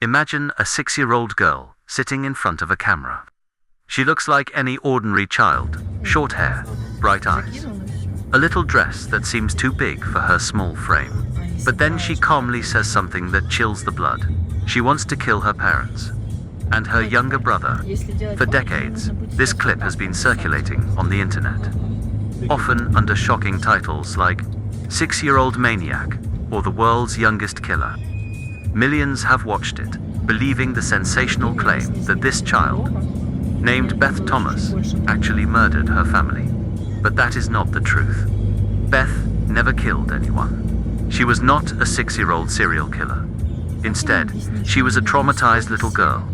Imagine a 6-year-old girl sitting in front of a camera. She looks like any ordinary child, short hair, bright eyes, a little dress that seems too big for her small frame. But then she calmly says something that chills the blood. She wants to kill her parents and her younger brother. For decades, this clip has been circulating on the internet, often under shocking titles like 6-year-old Maniac or The World's Youngest Killer. Millions have watched it, believing the sensational claim that this child, named Beth Thomas, actually murdered her family. But that is not the truth. Beth never killed anyone. She was not a 6-year-old serial killer. Instead, she was a traumatized little girl,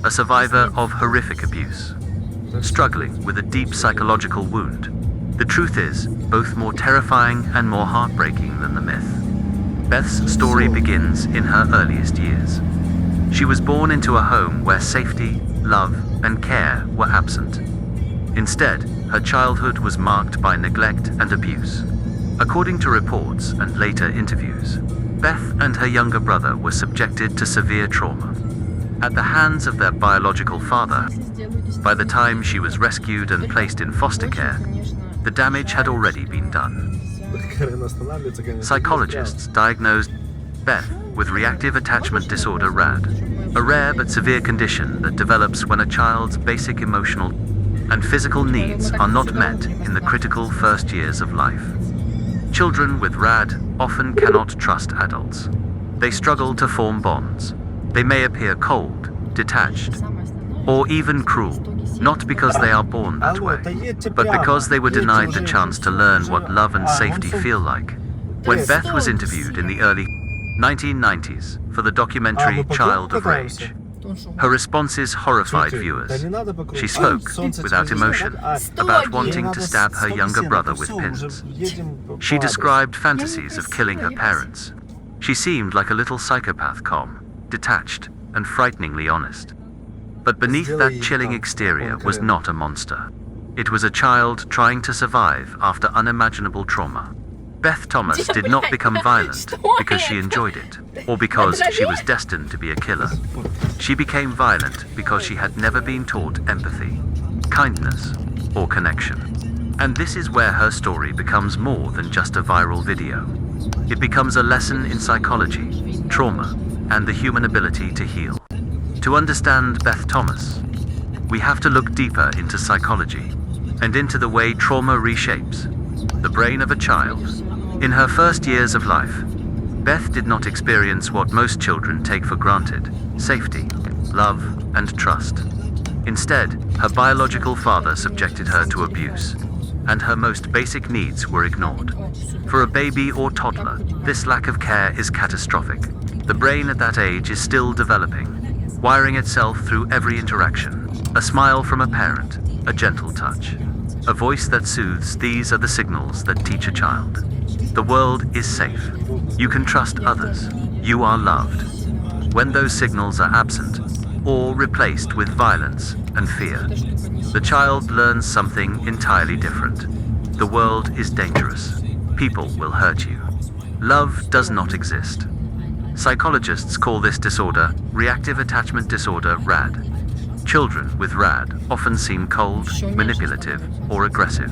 a survivor of horrific abuse, struggling with a deep psychological wound. The truth is both more terrifying and more heartbreaking than the myth. Beth's story begins in her earliest years. She was born into a home where safety, love, and care were absent. Instead, her childhood was marked by neglect and abuse. According to reports and later interviews, Beth and her younger brother were subjected to severe trauma at the hands of their biological father. By the time she was rescued and placed in foster care, the damage had already been done. Psychologists diagnosed Beth with Reactive Attachment Disorder (RAD), a rare but severe condition that develops when a child's basic emotional and physical needs are not met in the critical first years of life. Children with RAD often cannot trust adults. They struggle to form bonds. They may appear cold, detached, or even cruel, not because they are born that way, but because they were denied the chance to learn what love and safety feel like. When Beth was interviewed in the early 1990s for the documentary Child of Rage, her responses horrified viewers. She spoke, without emotion, about wanting to stab her younger brother with pins. She described fantasies of killing her parents. She seemed like a little psychopath, calm, detached, and frighteningly honest. But beneath that chilling exterior was not a monster. It was a child trying to survive after unimaginable trauma. Beth Thomas did not become violent because she enjoyed it, or because she was destined to be a killer. She became violent because she had never been taught empathy, kindness, or connection. And this is where her story becomes more than just a viral video. It becomes a lesson in psychology, trauma, and the human ability to heal. To understand Beth Thomas, we have to look deeper into psychology and into the way trauma reshapes the brain of a child. In her first years of life, Beth did not experience what most children take for granted: safety, love, and trust. Instead, her biological father subjected her to abuse, and her most basic needs were ignored. For a baby or toddler, this lack of care is catastrophic. The brain at that age is still developing, wiring itself through every interaction. A smile from a parent, a gentle touch, a voice that soothes. These are the signals that teach a child. The world is safe. You can trust others. You are loved. When those signals are absent, or replaced with violence and fear, the child learns something entirely different. The world is dangerous. People will hurt you. Love does not exist. Psychologists call this disorder Reactive Attachment Disorder (RAD). Children with RAD often seem cold, manipulative, or aggressive.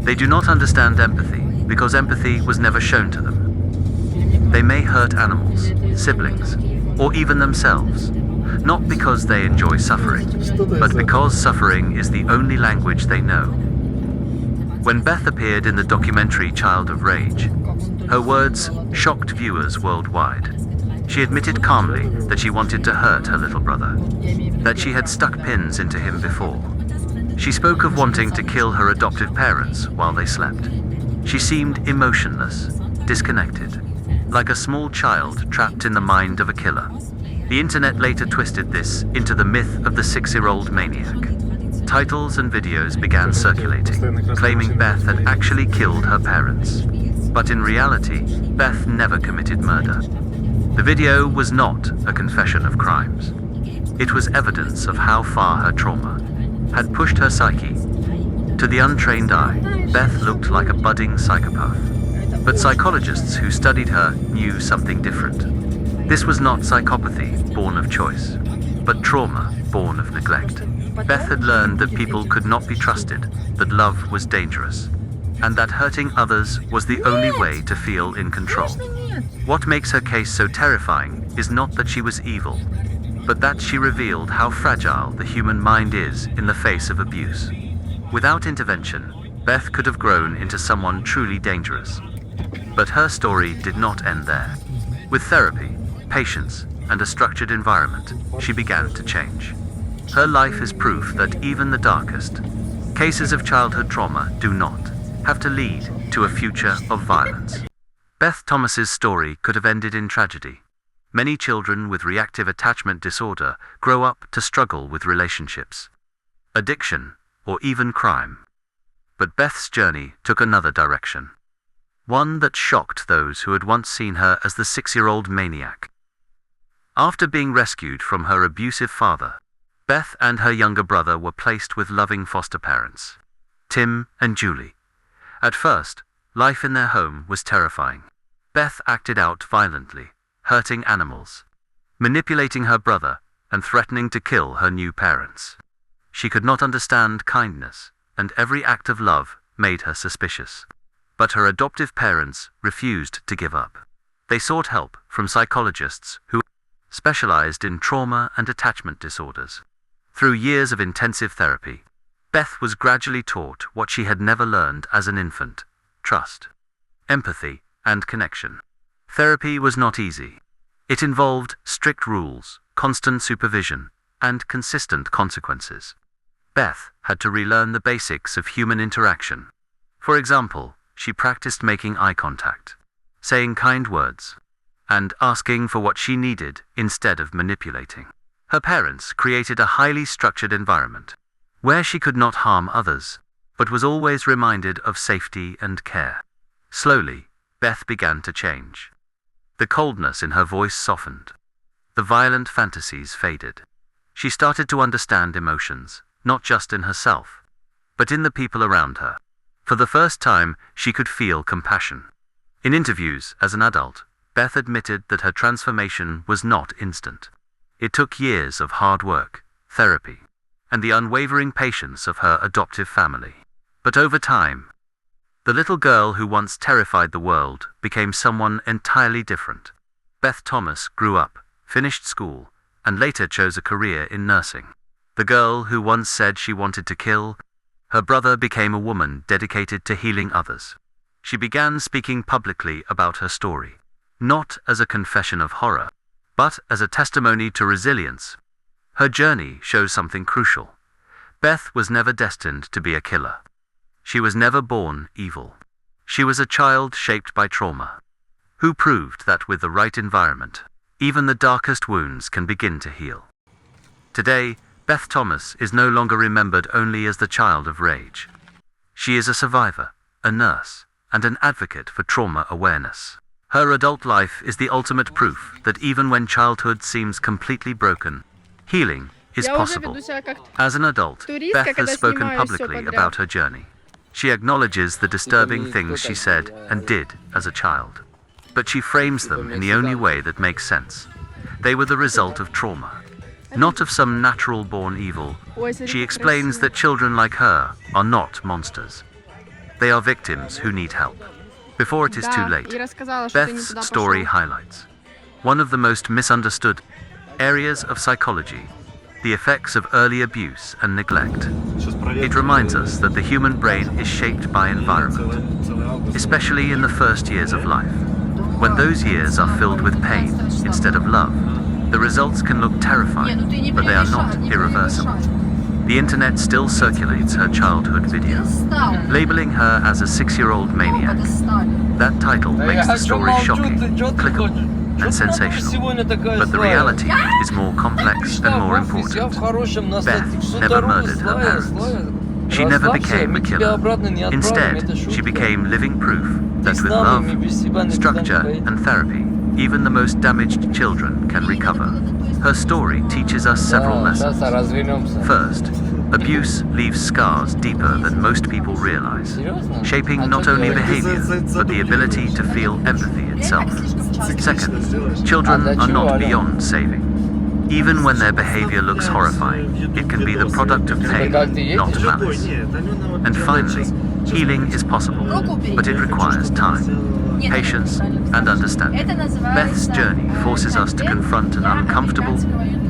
They do not understand empathy because empathy was never shown to them. They may hurt animals, siblings, or even themselves, not because they enjoy suffering, but because suffering is the only language they know. When Beth appeared in the documentary Child of Rage, her words shocked viewers worldwide. She admitted calmly that she wanted to hurt her little brother, that she had stuck pins into him before. She spoke of wanting to kill her adoptive parents while they slept. She seemed emotionless, disconnected, like a small child trapped in the mind of a killer. The internet later twisted this into the myth of the 6-year-old maniac. Titles and videos began circulating, claiming Beth had actually killed her parents. But in reality, Beth never committed murder. The video was not a confession of crimes. It was evidence of how far her trauma had pushed her psyche. To the untrained eye, Beth looked like a budding psychopath. But psychologists who studied her knew something different. This was not psychopathy born of choice, but trauma born of neglect. Beth had learned that people could not be trusted, that love was dangerous, and that hurting others was the only way to feel in control. What makes her case so terrifying is not that she was evil, but that she revealed how fragile the human mind is in the face of abuse. Without intervention, Beth could have grown into someone truly dangerous. But her story did not end there. With therapy, patience, and a structured environment, she began to change. Her life is proof that even the darkest cases of childhood trauma do not have to lead to a future of violence. Beth Thomas's story could have ended in tragedy. Many children with reactive attachment disorder grow up to struggle with relationships, addiction, or even crime. But Beth's journey took another direction. One that shocked those who had once seen her as the 6-year-old maniac. After being rescued from her abusive father, Beth and her younger brother were placed with loving foster parents, Tim and Julie. At first, life in their home was terrifying. Beth acted out violently, hurting animals, manipulating her brother, and threatening to kill her new parents. She could not understand kindness, and every act of love made her suspicious. But her adoptive parents refused to give up. They sought help from psychologists who specialized in trauma and attachment disorders. Through years of intensive therapy, Beth was gradually taught what she had never learned as an infant: trust, empathy, and connection. Therapy was not easy. It involved strict rules, constant supervision, and consistent consequences. Beth had to relearn the basics of human interaction. For example, she practiced making eye contact, saying kind words, and asking for what she needed instead of manipulating. Her parents created a highly structured environment where she could not harm others, but was always reminded of safety and care. Slowly, Beth began to change. The coldness in her voice softened. The violent fantasies faded. She started to understand emotions, not just in herself, but in the people around her. For the first time, she could feel compassion. In interviews as an adult, Beth admitted that her transformation was not instant. It took years of hard work, therapy, and the unwavering patience of her adoptive family. But over time, the little girl who once terrified the world became someone entirely different. Beth Thomas grew up, finished school, and later chose a career in nursing. The girl who once said she wanted to kill her brother became a woman dedicated to healing others. She began speaking publicly about her story, not as a confession of horror, but as a testimony to resilience. Her journey shows something crucial. Beth was never destined to be a killer. She was never born evil. She was a child shaped by trauma, who proved that with the right environment, even the darkest wounds can begin to heal. Today, Beth Thomas is no longer remembered only as the child of rage. She is a survivor, a nurse, and an advocate for trauma awareness. Her adult life is the ultimate proof that even when childhood seems completely broken, healing is possible. As an adult, Beth has spoken publicly about her journey. She acknowledges the disturbing things she said and did as a child, but she frames them in the only way that makes sense. They were the result of trauma, not of some natural-born evil. She explains that children like her are not monsters. They are victims who need help. Before it is too late, Beth's story highlights one of the most misunderstood areas of psychology: the effects of early abuse and neglect. It reminds us that the human brain is shaped by environment, especially in the first years of life. When those years are filled with pain instead of love, the results can look terrifying, but they are not irreversible. The internet still circulates her childhood video, labeling her as a 6-year-old maniac. That title makes the story shocking, clickable, and sensational. But the reality is more complex and more important. Beth never murdered her parents. She never became a killer. Instead, she became living proof that with love, structure, and therapy, even the most damaged children can recover. Her story teaches us several lessons. First, Abuse leaves scars deeper than most people realize, shaping not only behavior, but the ability to feel empathy itself. Second, children are not beyond saving. Even when their behavior looks horrifying, it can be the product of pain, not malice. And finally, healing is possible, but it requires time, patience, and understanding. Beth's journey forces us to confront an uncomfortable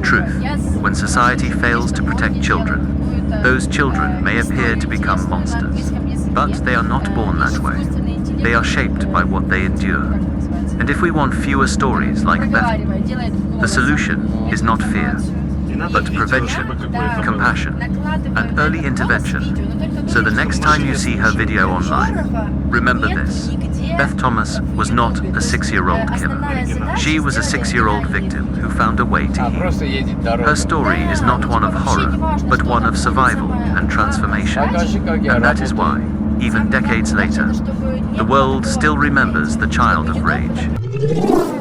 truth. When society fails to protect children, those children may appear to become monsters, but they are not born that way. They are shaped by what they endure. And if we want fewer stories like Beth, the solution is not fear, but prevention, compassion, and early intervention. So the next time you see her video online, remember this: Beth Thomas was not a 6-year-old killer. She was a 6-year-old victim who found a way to heal. Her story is not one of horror, but one of survival and transformation. And that is why, even decades later, the world still remembers the child of rage.